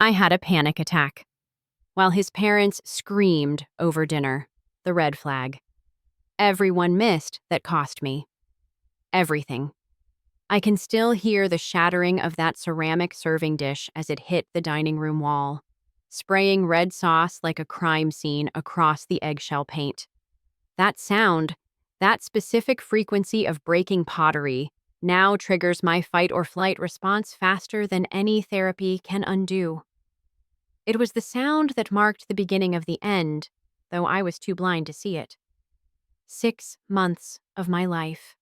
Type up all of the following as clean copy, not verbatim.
I had a panic attack while his parents screamed over dinner, the red flag. Everyone missed that cost me everything. I can still hear the shattering of that ceramic serving dish as it hit the dining room wall, spraying red sauce like a crime scene across the eggshell paint. That sound, that specific frequency of breaking pottery, now triggers my fight or flight response faster than any therapy can undo. It was the sound that marked the beginning of the end, though I was too blind to see it. 6 months of my life.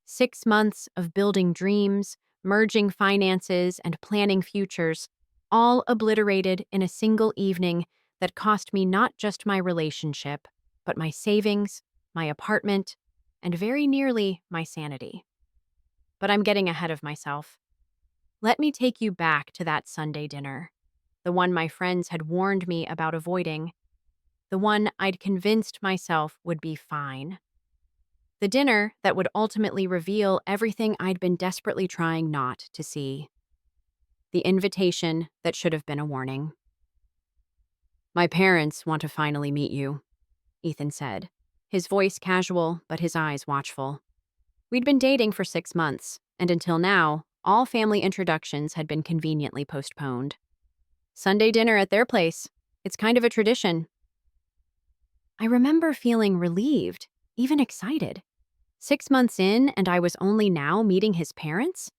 6 months of building dreams, merging finances, and planning futures, all obliterated in a single evening that cost me not just my relationship, but my savings, my apartment, and very nearly my sanity. But I'm getting ahead of myself. Let me take you back to that Sunday dinner, the one my friends had warned me about avoiding, the one I'd convinced myself would be fine. The dinner that would ultimately reveal everything I'd been desperately trying not to see. The invitation that should have been a warning. "My parents want to finally meet you," Ethan said, his voice casual but his eyes watchful. We'd been dating for 6 months, and until now, all family introductions had been conveniently postponed. Sunday dinner at their place. It's kind of a tradition. I remember feeling relieved, even excited. 6 months in, and I was only now meeting his parents?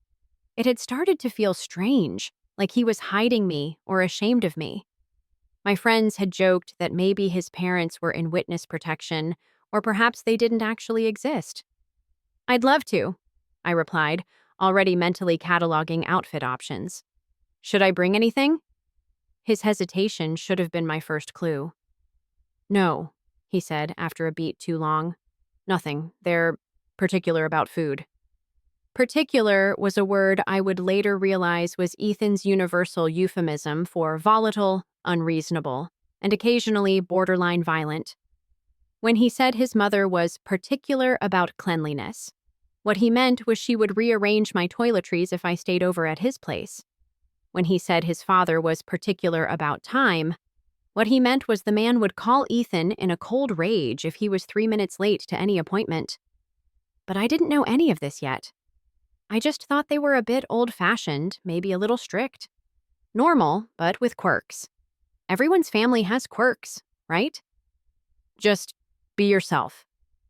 It had started to feel strange, like he was hiding me or ashamed of me. My friends had joked that maybe his parents were in witness protection, or perhaps they didn't actually exist. "I'd love to," I replied, already mentally cataloging outfit options. "Should I bring anything?" His hesitation should have been my first clue. "No," he said after a beat too long. "Nothing. They're particular about food." Particular was a word I would later realize was Ethan's universal euphemism for volatile, unreasonable, and occasionally borderline violent. When he said his mother was particular about cleanliness, what he meant was she would rearrange my toiletries if I stayed over at his place. When he said his father was particular about time, what he meant was the man would call Ethan in a cold rage if he was 3 minutes late to any appointment. But I didn't know any of this yet. I just thought they were a bit old-fashioned, maybe a little strict. Normal, but with quirks. Everyone's family has quirks, right? "Just be yourself,"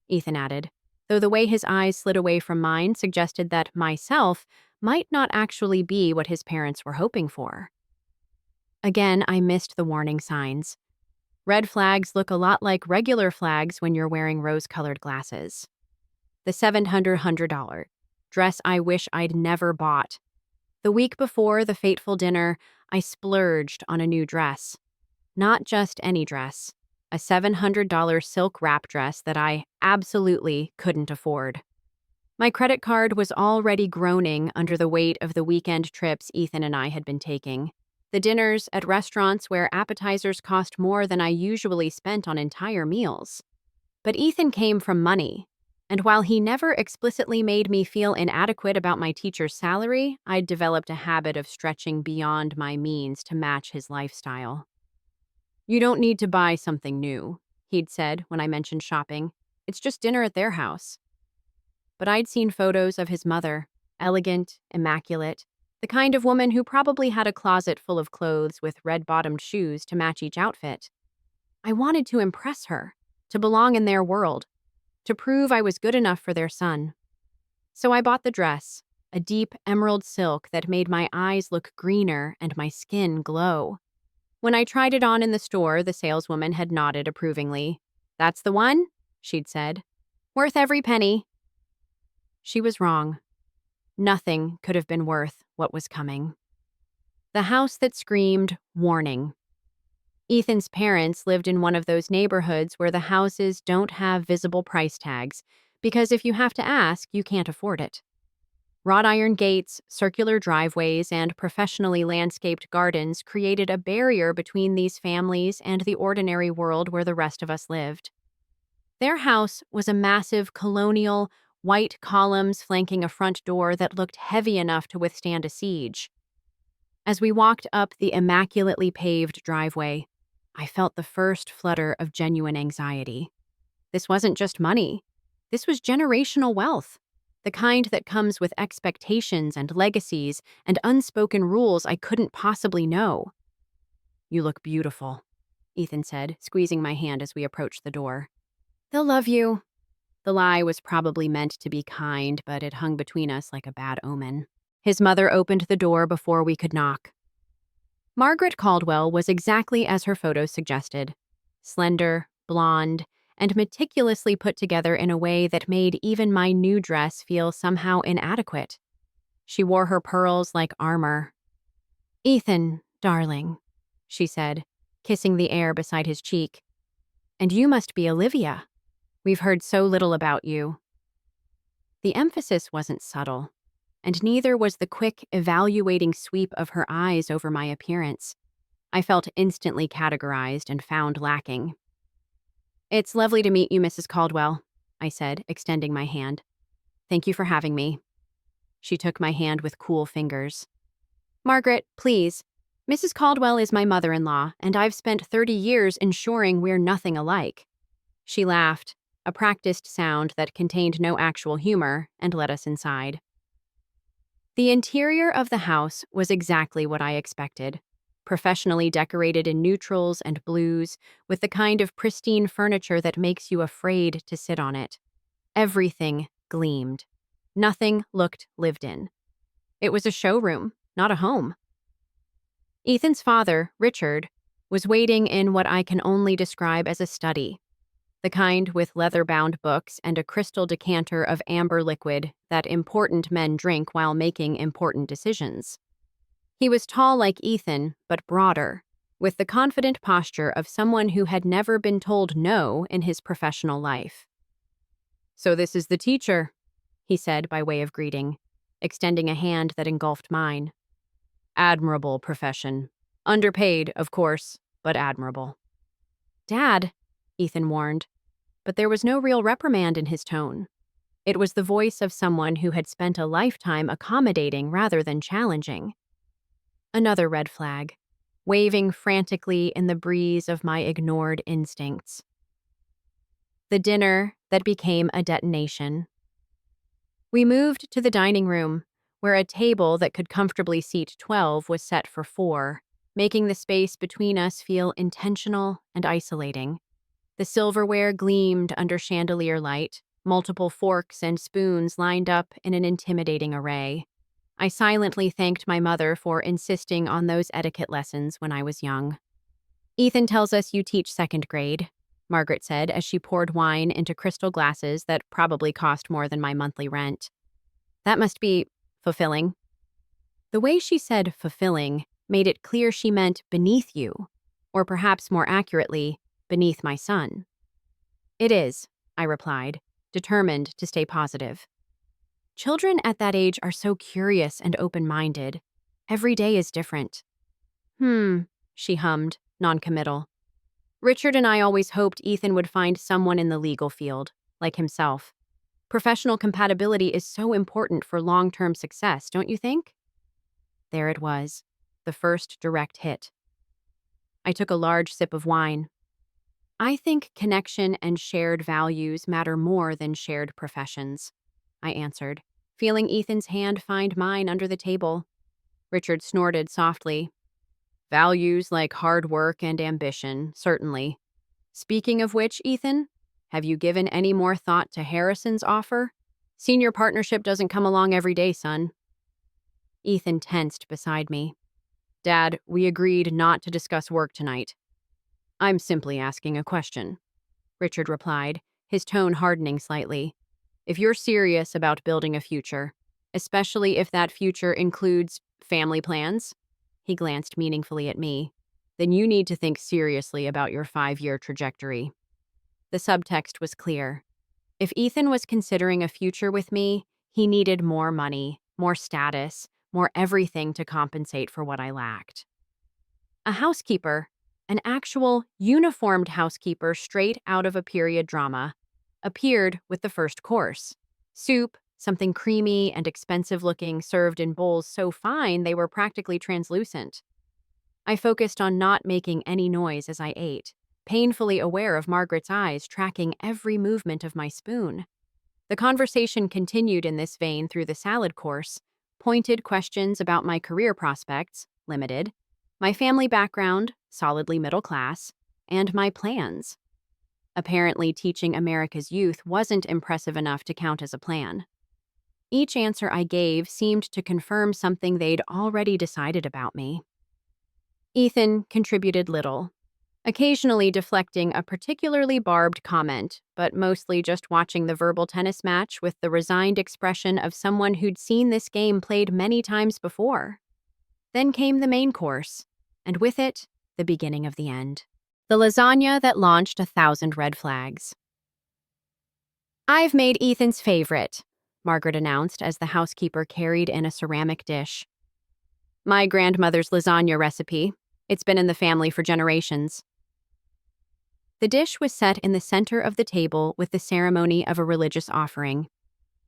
Ethan added, though the way his eyes slid away from mine suggested that myself might not actually be what his parents were hoping for. Again, I missed the warning signs. Red flags look a lot like regular flags when you're wearing rose-colored glasses. The $700 dress I wish I'd never bought. The week before the fateful dinner, I splurged on a new dress. Not just any dress, a $700 silk wrap dress that I absolutely couldn't afford. My credit card was already groaning under the weight of the weekend trips Ethan and I had been taking. The dinners at restaurants where appetizers cost more than I usually spent on entire meals. But Ethan came from money, and while he never explicitly made me feel inadequate about my teacher's salary, I'd developed a habit of stretching beyond my means to match his lifestyle. "You don't need to buy something new," he'd said when I mentioned shopping. "It's just dinner at their house." But I'd seen photos of his mother, elegant, immaculate, the kind of woman who probably had a closet full of clothes with red-bottomed shoes to match each outfit. I wanted to impress her, to belong in their world, to prove I was good enough for their son. So I bought the dress, a deep emerald silk that made my eyes look greener and my skin glow. When I tried it on in the store, the saleswoman had nodded approvingly. "That's the one," she'd said. "Worth every penny." She was wrong. Nothing could have been worth what was coming. The house that screamed, "Warning." Ethan's parents lived in one of those neighborhoods where the houses don't have visible price tags, because if you have to ask, you can't afford it. Wrought iron gates, circular driveways, and professionally landscaped gardens created a barrier between these families and the ordinary world where the rest of us lived. Their house was a massive colonial, white columns flanking a front door that looked heavy enough to withstand a siege. As we walked up the immaculately paved driveway, I felt the first flutter of genuine anxiety. This wasn't just money. This was generational wealth, the kind that comes with expectations and legacies and unspoken rules I couldn't possibly know. "You look beautiful," Ethan said, squeezing my hand as we approached the door. "They'll love you." The lie was probably meant to be kind, but it hung between us like a bad omen. His mother opened the door before we could knock. Margaret Caldwell was exactly as her photos suggested: slender, blonde, and meticulously put together in a way that made even my new dress feel somehow inadequate. She wore her pearls like armor. "Ethan, darling," she said, kissing the air beside his cheek. "And you must be Olivia. We've heard so little about you." The emphasis wasn't subtle, and neither was the quick, evaluating sweep of her eyes over my appearance. I felt instantly categorized and found lacking. "It's lovely to meet you, Mrs. Caldwell," I said, extending my hand. "Thank you for having me." She took my hand with cool fingers. "Margaret, please. Mrs. Caldwell is my mother-in-law, and I've spent 30 years ensuring we're nothing alike." She laughed, a practiced sound that contained no actual humor, and let us inside. The interior of the house was exactly what I expected: professionally decorated in neutrals and blues, with the kind of pristine furniture that makes you afraid to sit on it. Everything gleamed. Nothing looked lived in. It was a showroom, not a home. Ethan's father, Richard, was waiting in what I can only describe as a study, the kind with leather-bound books and a crystal decanter of amber liquid that important men drink while making important decisions. He was tall like Ethan, but broader, with the confident posture of someone who had never been told no in his professional life. "So this is the teacher," he said by way of greeting, extending a hand that engulfed mine. "Admirable profession. Underpaid, of course, but admirable." "Dad," Ethan warned, but there was no real reprimand in his tone. It was the voice of someone who had spent a lifetime accommodating rather than challenging. Another red flag, waving frantically in the breeze of my ignored instincts. The dinner that became a detonation. We moved to the dining room, where a table that could comfortably seat 12 was set for 4, making the space between us feel intentional and isolating. The silverware gleamed under chandelier light, multiple forks and spoons lined up in an intimidating array. I silently thanked my mother for insisting on those etiquette lessons when I was young. "Ethan tells us you teach second grade," Margaret said as she poured wine into crystal glasses that probably cost more than my monthly rent. "That must be fulfilling." The way she said fulfilling made it clear she meant beneath you, or perhaps more accurately, beneath my son. "It is," I replied, determined to stay positive. Children at that age are so curious and open-minded. Every day is different. She hummed, noncommittal. "Richard and I always hoped Ethan would find someone in the legal field, like himself. Professional compatibility is so important for long-term success, don't you think?" There it was, the first direct hit. I took a large sip of wine. "I think connection and shared values matter more than shared professions," I answered, feeling Ethan's hand find mine under the table. Richard snorted softly. "Values like hard work and ambition, certainly. Speaking of which, Ethan, have you given any more thought to Harrison's offer? Senior partnership doesn't come along every day, son." Ethan tensed beside me. "Dad, we agreed not to discuss work tonight." "I'm simply asking a question," Richard replied, his tone hardening slightly. "If you're serious about building a future, especially if that future includes family plans," he glanced meaningfully at me, "then you need to think seriously about your 5-year trajectory." The subtext was clear. If Ethan was considering a future with me, he needed more money, more status, more everything to compensate for what I lacked. A housekeeper, an actual, uniformed housekeeper straight out of a period drama, appeared with the first course: soup, something creamy and expensive looking served in bowls so fine they were practically translucent. I focused on not making any noise as I ate, painfully aware of Margaret's eyes tracking every movement of my spoon. The conversation continued in this vein through the salad course, pointed questions about my career prospects, limited, my family background, solidly middle class, and my plans. Apparently, teaching America's youth wasn't impressive enough to count as a plan. Each answer I gave seemed to confirm something they'd already decided about me. Ethan contributed little, occasionally deflecting a particularly barbed comment, but mostly just watching the verbal tennis match with the resigned expression of someone who'd seen this game played many times before. Then came the main course, and with it, the beginning of the end. The lasagna that launched 1,000 red flags. "I've made Ethan's favorite," Margaret announced as the housekeeper carried in a ceramic dish. "My grandmother's lasagna recipe. It's been in the family for generations." The dish was set in the center of the table with the ceremony of a religious offering.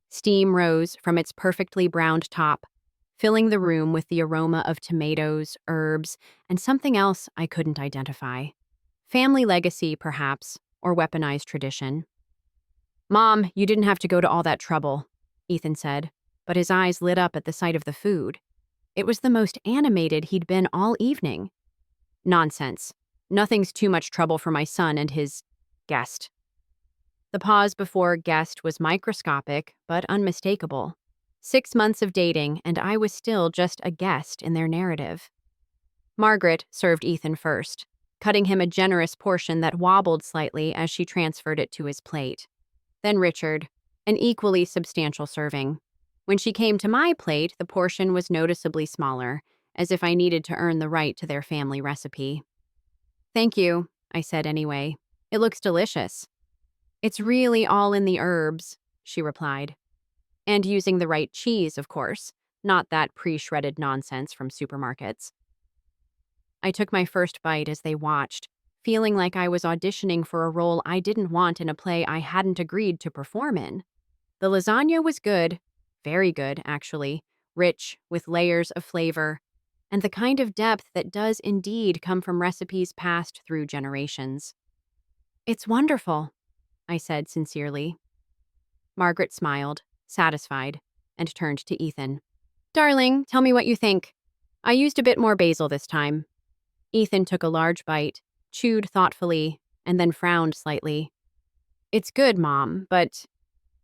Steam rose from its perfectly browned top, filling the room with the aroma of tomatoes, herbs, and something else I couldn't identify. Family legacy, perhaps, or weaponized tradition. "Mom, you didn't have to go to all that trouble," Ethan said, but his eyes lit up at the sight of the food. It was the most animated he'd been all evening. "Nonsense. Nothing's too much trouble for my son and his guest." The pause before guest was microscopic, but unmistakable. 6 months of dating, and I was still just a guest in their narrative. Margaret served Ethan first, cutting him a generous portion that wobbled slightly as she transferred it to his plate. Then Richard, an equally substantial serving. When she came to my plate, the portion was noticeably smaller, as if I needed to earn the right to their family recipe. "Thank you," I said anyway. "It looks delicious." "It's really all in the herbs," she replied. "And using the right cheese, of course, not that pre-shredded nonsense from supermarkets." I took my first bite as they watched, feeling like I was auditioning for a role I didn't want in a play I hadn't agreed to perform in. The lasagna was good, very good, actually, rich, with layers of flavor, and the kind of depth that does indeed come from recipes passed through generations. "It's wonderful," I said sincerely. Margaret smiled, satisfied, and turned to Ethan. "Darling, tell me what you think. I used a bit more basil this time." Ethan took a large bite, chewed thoughtfully, and then frowned slightly. "It's good, Mom, but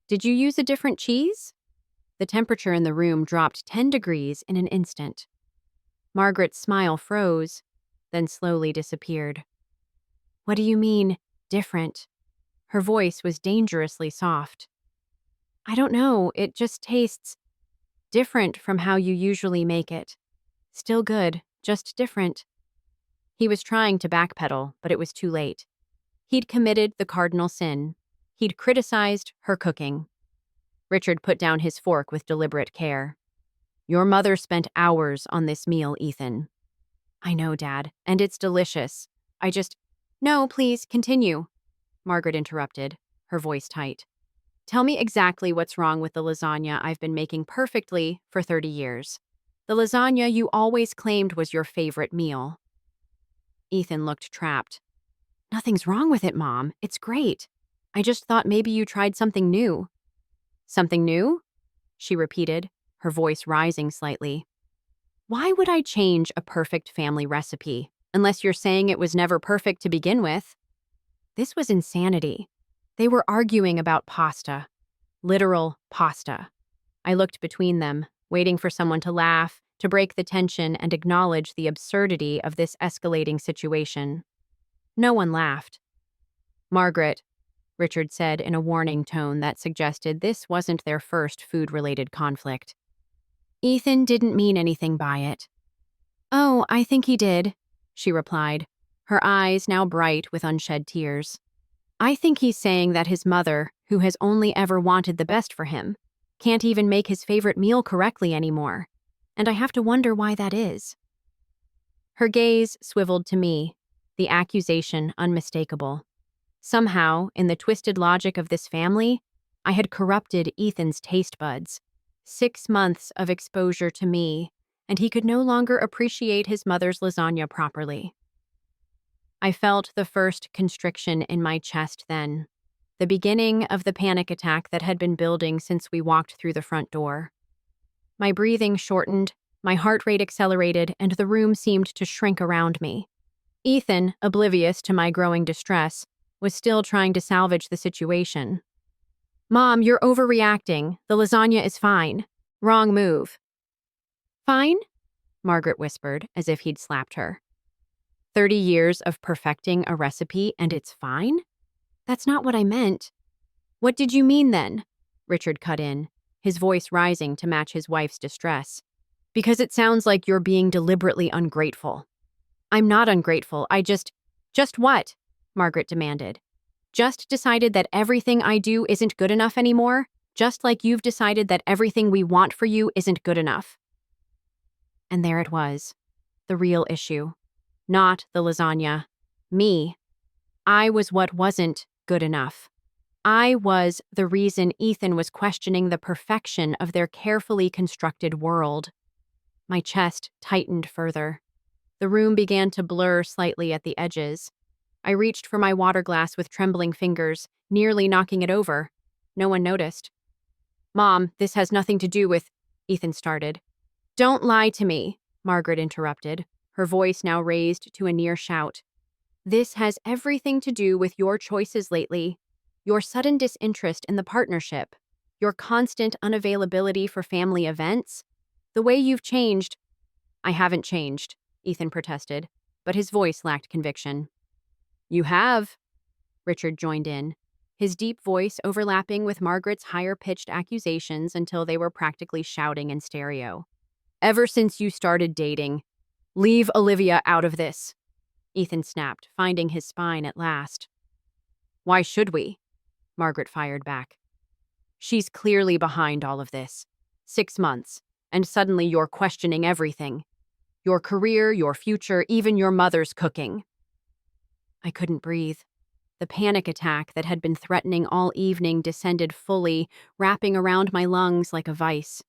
did you use a different cheese?" The temperature in the room dropped 10 degrees in an instant. Margaret's smile froze, then slowly disappeared. "What do you mean, different?" Her voice was dangerously soft. "I don't know, it just tastes different from how you usually make it. Still good, just different." He was trying to backpedal, but it was too late. He'd committed the cardinal sin. He'd criticized her cooking. Richard put down his fork with deliberate care. "Your mother spent hours on this meal, Ethan." "I know, Dad, and it's delicious. I just—" "No, please, continue," Margaret interrupted, her voice tight. "Tell me exactly what's wrong with the lasagna I've been making perfectly for 30 years. The lasagna you always claimed was your favorite meal." Ethan looked trapped. "Nothing's wrong with it, Mom. It's great. I just thought maybe you tried something new." "Something new?" she repeated, her voice rising slightly. "Why would I change a perfect family recipe, unless you're saying it was never perfect to begin with?" This was insanity. They were arguing about pasta. Literal pasta. I looked between them, waiting for someone to laugh, to break the tension and acknowledge the absurdity of this escalating situation. No one laughed. "Margaret," Richard said in a warning tone that suggested this wasn't their first food-related conflict. "Ethan didn't mean anything by it." "Oh, I think he did," she replied, her eyes now bright with unshed tears. "I think he's saying that his mother, who has only ever wanted the best for him, can't even make his favorite meal correctly anymore, and I have to wonder why that is." Her gaze swiveled to me, the accusation unmistakable. Somehow, in the twisted logic of this family, I had corrupted Ethan's taste buds. 6 months of exposure to me, and he could no longer appreciate his mother's lasagna properly. I felt the first constriction in my chest then, the beginning of the panic attack that had been building since we walked through the front door. My breathing shortened, my heart rate accelerated, and the room seemed to shrink around me. Ethan, oblivious to my growing distress, was still trying to salvage the situation. "Mom, you're overreacting. The lasagna is fine. Wrong move." "Fine?" Margaret whispered, as if he'd slapped her. 30 years of perfecting a recipe and it's fine? That's not what I meant. What did you mean then? Richard cut in, his voice rising to match his wife's distress. Because it sounds like you're being deliberately ungrateful. I'm not ungrateful, Just what? Margaret demanded. Just decided that everything I do isn't good enough anymore? Just like you've decided that everything we want for you isn't good enough. And there it was, the real issue. Not the lasagna. Me. I was what wasn't good enough. I was the reason Ethan was questioning the perfection of their carefully constructed world. My chest tightened further. The room began to blur slightly at the edges. I reached for my water glass with trembling fingers, nearly knocking it over. No one noticed. "Mom, this has nothing to do with," Ethan started. "Don't lie to me," Margaret interrupted, her voice now raised to a near shout. "This has everything to do with your choices lately. Your sudden disinterest in the partnership. Your constant unavailability for family events. The way you've changed." "I haven't changed," Ethan protested, but his voice lacked conviction. "You have," Richard joined in, his deep voice overlapping with Margaret's higher-pitched accusations until they were practically shouting in stereo. "Ever since you started dating. Leave Olivia out of this," Ethan snapped, finding his spine at last. "Why should we?" Margaret fired back. "She's clearly behind all of this. 6 months, and suddenly you're questioning everything. Your career, your future, even your mother's cooking." I couldn't breathe. The panic attack that had been threatening all evening descended fully, wrapping around my lungs like a vice.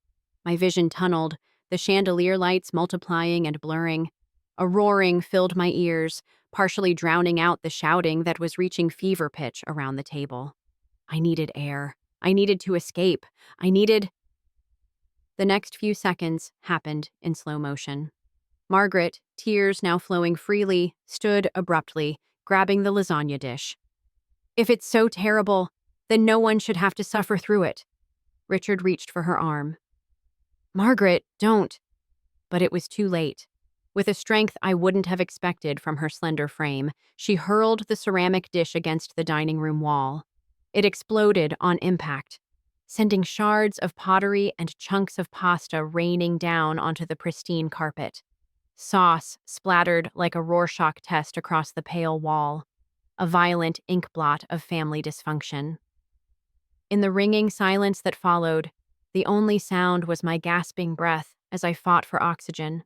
My vision tunneled, the chandelier lights multiplying and blurring. A roaring filled my ears, partially drowning out the shouting that was reaching fever pitch around the table. I needed air. I needed to escape. The next few seconds happened in slow motion. Margaret, tears now flowing freely, stood abruptly, grabbing the lasagna dish. "If it's so terrible, then no one should have to suffer through it." Richard reached for her arm. "Margaret, don't." But it was too late. With a strength I wouldn't have expected from her slender frame, she hurled the ceramic dish against the dining room wall. It exploded on impact, sending shards of pottery and chunks of pasta raining down onto the pristine carpet. Sauce splattered like a Rorschach test across the pale wall, a violent ink blot of family dysfunction. In the ringing silence that followed, the only sound was my gasping breath as I fought for oxygen.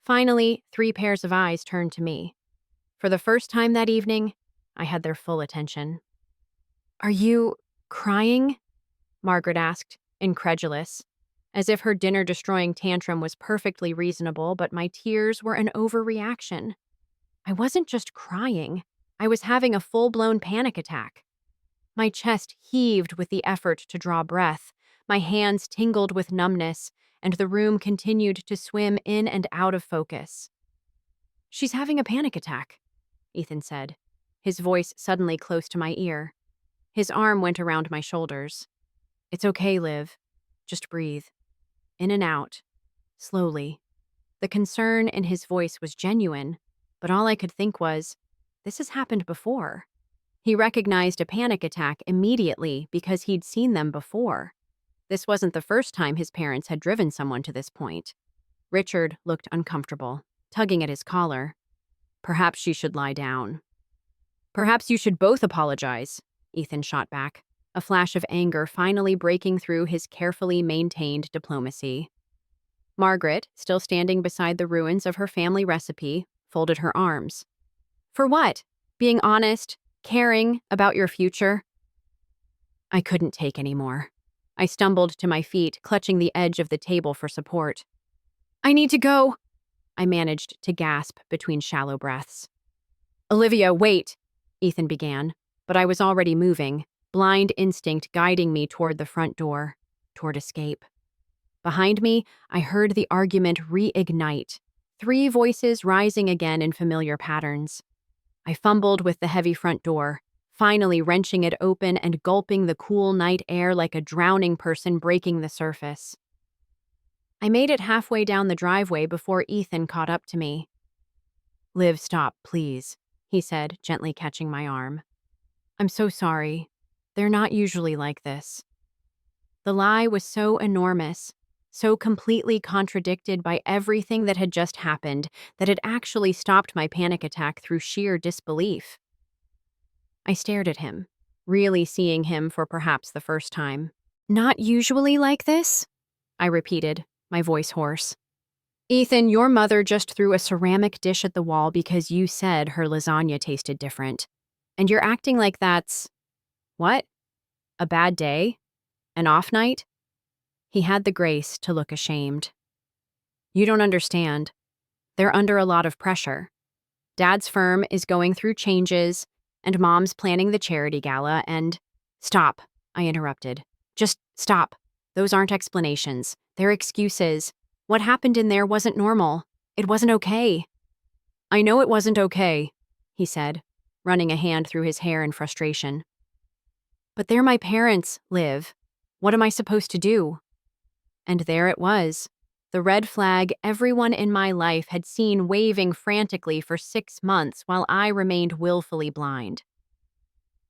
Finally, 3 pairs of eyes turned to me. For the first time that evening, I had their full attention. "Are you crying?" Margaret asked, incredulous, as if her dinner-destroying tantrum was perfectly reasonable, but my tears were an overreaction. I wasn't just crying. I was having a full-blown panic attack. My chest heaved with the effort to draw breath, my hands tingled with numbness, and the room continued to swim in and out of focus. "She's having a panic attack," Ethan said, his voice suddenly close to my ear. His arm went around my shoulders. "It's okay, Liv. Just breathe. In and out. Slowly." The concern in his voice was genuine, but all I could think was, this has happened before. He recognized a panic attack immediately because he'd seen them before. This wasn't the first time his parents had driven someone to this point. Richard looked uncomfortable, tugging at his collar. "Perhaps she should lie down." "Perhaps you should both apologize," Ethan shot back, a flash of anger finally breaking through his carefully maintained diplomacy. Margaret, still standing beside the ruins of her family recipe, folded her arms. "For what? Being honest? Caring about your future?" I couldn't take any more. I stumbled to my feet, clutching the edge of the table for support. I need to go, I managed to gasp between shallow breaths. Olivia, wait, Ethan began, but I was already moving, blind instinct guiding me toward the front door, toward escape. Behind me, I heard the argument reignite, 3 voices rising again in familiar patterns. I fumbled with the heavy front door, finally wrenching it open and gulping the cool night air like a drowning person breaking the surface. I made it halfway down the driveway before Ethan caught up to me. Liv, stop, please, he said, gently catching my arm. I'm so sorry. They're not usually like this. The lie was so enormous, so completely contradicted by everything that had just happened, that it actually stopped my panic attack through sheer disbelief. I stared at him, really seeing him for perhaps the first time. Not usually like this? I repeated, my voice hoarse. Ethan, your mother just threw a ceramic dish at the wall because you said her lasagna tasted different. And you're acting like that's… what? A bad day? An off night? He had the grace to look ashamed. You don't understand. They're under a lot of pressure. Dad's firm is going through changes, and Mom's planning the charity gala, and… Stop, I interrupted. Just stop. Those aren't explanations. They're excuses. What happened in there wasn't normal. It wasn't okay. I know it wasn't okay, he said, running a hand through his hair in frustration. But they're my parents, Liv. What am I supposed to do? And there it was, the red flag everyone in my life had seen waving frantically for 6 months while I remained willfully blind.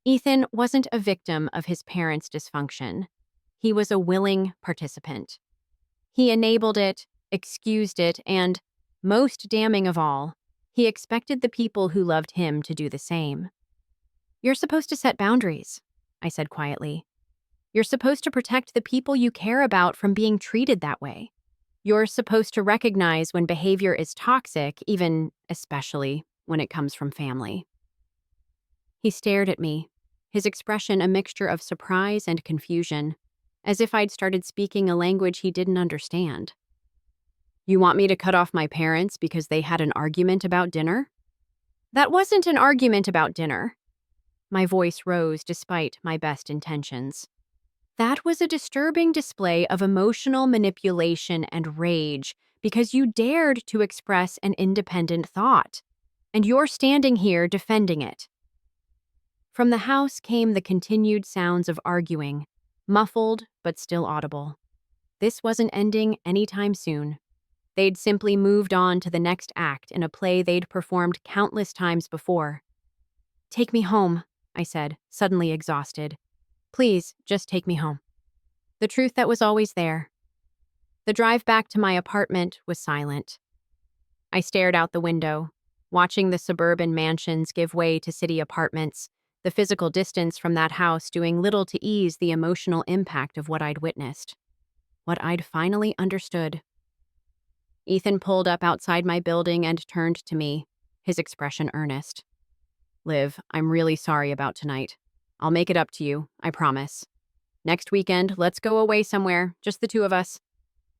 Ethan wasn't a victim of his parents' dysfunction. He was a willing participant. He enabled it, excused it, and, most damning of all, he expected the people who loved him to do the same. You're supposed to set boundaries, I said quietly. You're supposed to protect the people you care about from being treated that way. You're supposed to recognize when behavior is toxic, especially when it comes from family. He stared at me, his expression a mixture of surprise and confusion, as if I'd started speaking a language he didn't understand. You want me to cut off my parents because they had an argument about dinner? That wasn't an argument about dinner. My voice rose despite my best intentions. That was a disturbing display of emotional manipulation and rage because you dared to express an independent thought, and you're standing here defending it. From the house came the continued sounds of arguing, muffled but still audible. This wasn't ending anytime soon. They'd simply moved on to the next act in a play they'd performed countless times before. Take me home, I said, suddenly exhausted. Please, just take me home. The truth that was always there. The drive back to my apartment was silent. I stared out the window, watching the suburban mansions give way to city apartments, the physical distance from that house doing little to ease the emotional impact of what I'd witnessed. What I'd finally understood. Ethan pulled up outside my building and turned to me, his expression earnest. Liv, I'm really sorry about tonight. I'll make it up to you, I promise. Next weekend, let's go away somewhere, just the 2 of us.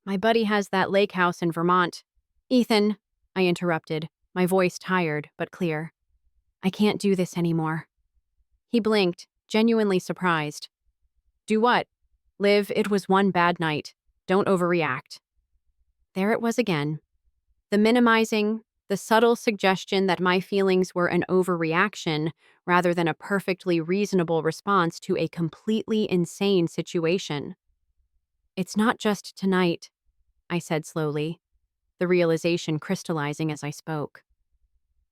My buddy has that lake house in Vermont. Ethan, I interrupted, my voice tired but clear. I can't do this anymore. He blinked, genuinely surprised. Do what? Liv, it was one bad night. Don't overreact. There it was again. The minimizing, the subtle suggestion that my feelings were an overreaction rather than a perfectly reasonable response to a completely insane situation. It's not just tonight, I said slowly, the realization crystallizing as I spoke.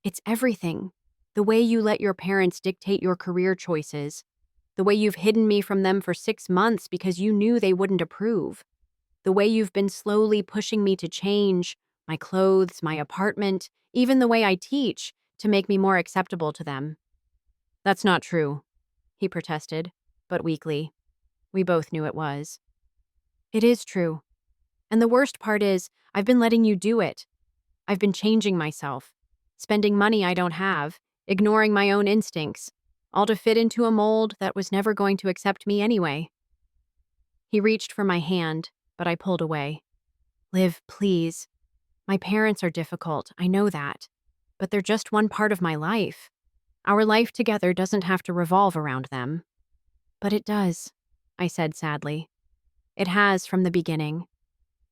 It's everything. The way you let your parents dictate your career choices. The way you've hidden me from them for 6 months because you knew they wouldn't approve. The way you've been slowly pushing me to change, my clothes, my apartment, even the way I teach, to make me more acceptable to them. That's not true, he protested, but weakly. We both knew it was. It is true. And the worst part is, I've been letting you do it. I've been changing myself, spending money I don't have, ignoring my own instincts, all to fit into a mold that was never going to accept me anyway. He reached for my hand, but I pulled away. Liv, please. My parents are difficult, I know that. But they're just one part of my life. Our life together doesn't have to revolve around them. But it does, I said sadly. It has from the beginning.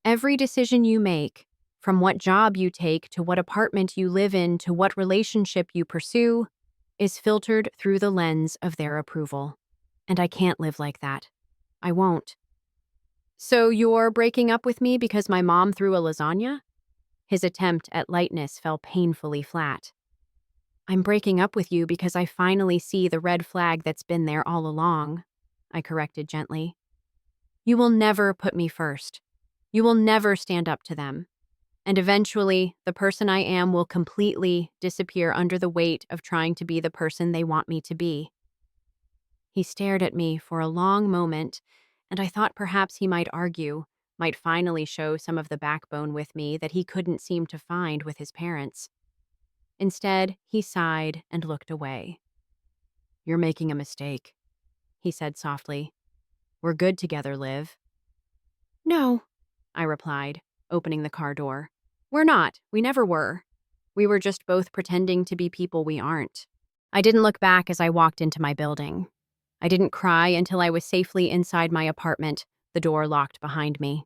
Every decision you make, from what job you take to what apartment you live in to what relationship you pursue, is filtered through the lens of their approval. And I can't live like that. I won't. So you're breaking up with me because my mom threw a lasagna? His attempt at lightness fell painfully flat. I'm breaking up with you because I finally see the red flag that's been there all along, I corrected gently. You will never put me first. You will never stand up to them. And eventually, the person I am will completely disappear under the weight of trying to be the person they want me to be. He stared at me for a long moment, and I thought perhaps he might argue, might finally show some of the backbone with me that he couldn't seem to find with his parents. Instead, he sighed and looked away. You're making a mistake, he said softly. We're good together, Liv. No, I replied, opening the car door. We're not. We never were. We were just both pretending to be people we aren't. I didn't look back as I walked into my building. I didn't cry until I was safely inside my apartment, the door locked behind me.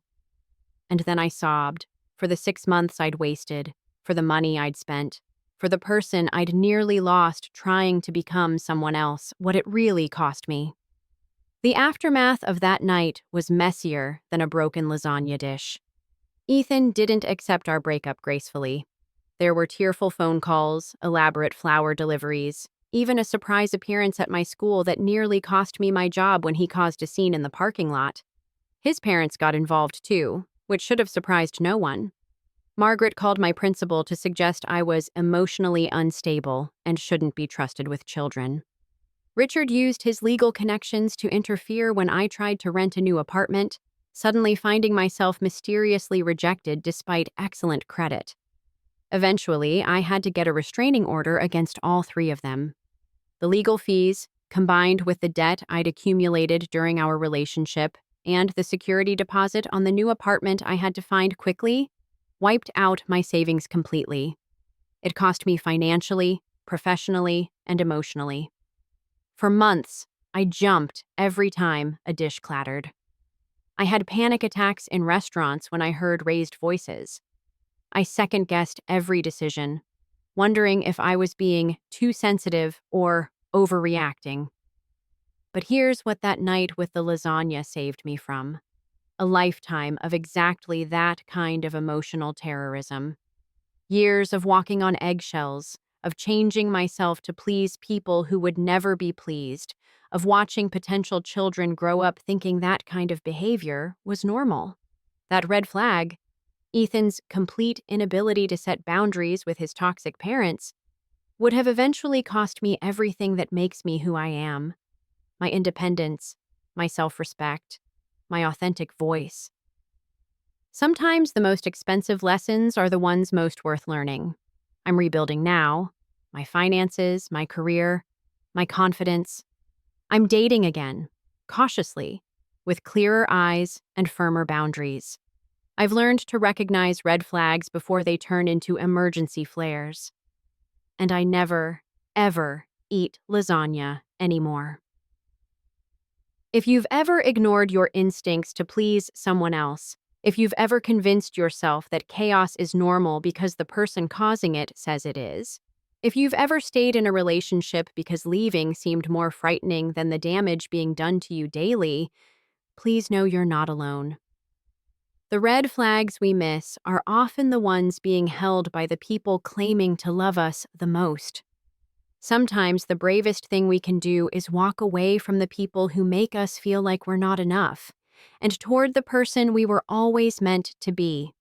And then I sobbed, for the 6 months I'd wasted, for the money I'd spent, for the person I'd nearly lost trying to become someone else, what it really cost me. The aftermath of that night was messier than a broken lasagna dish. Ethan didn't accept our breakup gracefully. There were tearful phone calls, elaborate flower deliveries, even a surprise appearance at my school that nearly cost me my job when he caused a scene in the parking lot. His parents got involved too, which should have surprised no one. Margaret called my principal to suggest I was emotionally unstable and shouldn't be trusted with children. Richard used his legal connections to interfere when I tried to rent a new apartment, suddenly finding myself mysteriously rejected despite excellent credit. Eventually, I had to get a restraining order against all 3 of them. The legal fees, combined with the debt I'd accumulated during our relationship and the security deposit on the new apartment I had to find quickly, wiped out my savings completely. It cost me financially, professionally, and emotionally. For months, I jumped every time a dish clattered. I had panic attacks in restaurants when I heard raised voices. I second-guessed every decision, wondering if I was being too sensitive or overreacting. But here's what that night with the lasagna saved me from: a lifetime of exactly that kind of emotional terrorism. Years of walking on eggshells, of changing myself to please people who would never be pleased, of watching potential children grow up thinking that kind of behavior was normal. That red flag, Ethan's complete inability to set boundaries with his toxic parents, would have eventually cost me everything that makes me who I am: my independence, my self-respect, my authentic voice. Sometimes the most expensive lessons are the ones most worth learning. I'm rebuilding now: my finances, my career, my confidence. I'm dating again, cautiously, with clearer eyes and firmer boundaries. I've learned to recognize red flags before they turn into emergency flares. And I never, ever eat lasagna anymore. If you've ever ignored your instincts to please someone else, if you've ever convinced yourself that chaos is normal because the person causing it says it is, if you've ever stayed in a relationship because leaving seemed more frightening than the damage being done to you daily, please know you're not alone. The red flags we miss are often the ones being held by the people claiming to love us the most. Sometimes the bravest thing we can do is walk away from the people who make us feel like we're not enough, and toward the person we were always meant to be.